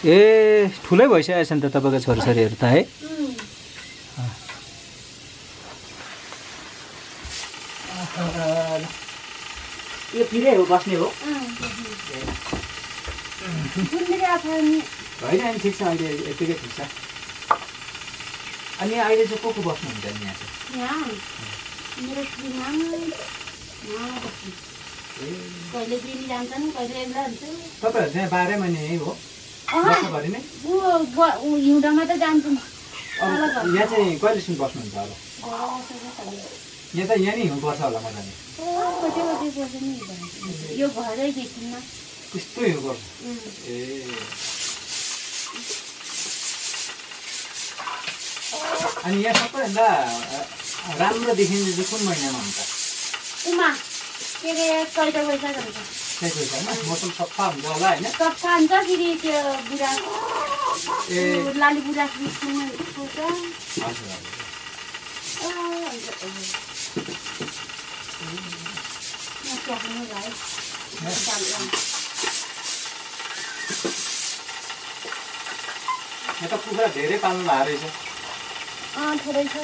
ए ठुलै भइसकेको छ नि त तपाईँको छोराछोरीहरू त है यो फिरै हो बस्ने हो होइन अनि ठिक छ अहिले यतिकै ठिक छ अनि अहिले चाहिँ को बस्नुहुन्छ नि यहाँ चाहिँ तपाईँहरू चाहिँ 12 महिना यही हो वर्षभरि नै हिउँदमा त जान्छु यहाँ चाहिँ कहिलेसम्म बस्नुहुन्छ अब यहाँ त यहाँ नै हिउँपर्छ होला मजाले यो घरै देखिन्न त्यस्तो हिउँपर्छ ए अनि यहाँ सबैभन्दा राम्रो देखिने चाहिँ कुन महिनामा हुन्छ उमा के अरे चैत वैशाख हुन्छ चैत वैशाखमा मौसम सफा हुन्छ होला होइन सफा हुन्छ फेरि त्यो बुढा ए लाली बुढा बिचमा फुल्छ हजुर यहाँ त कुखुरा धेरै पाल्नु भएको रहेछ थोरै छ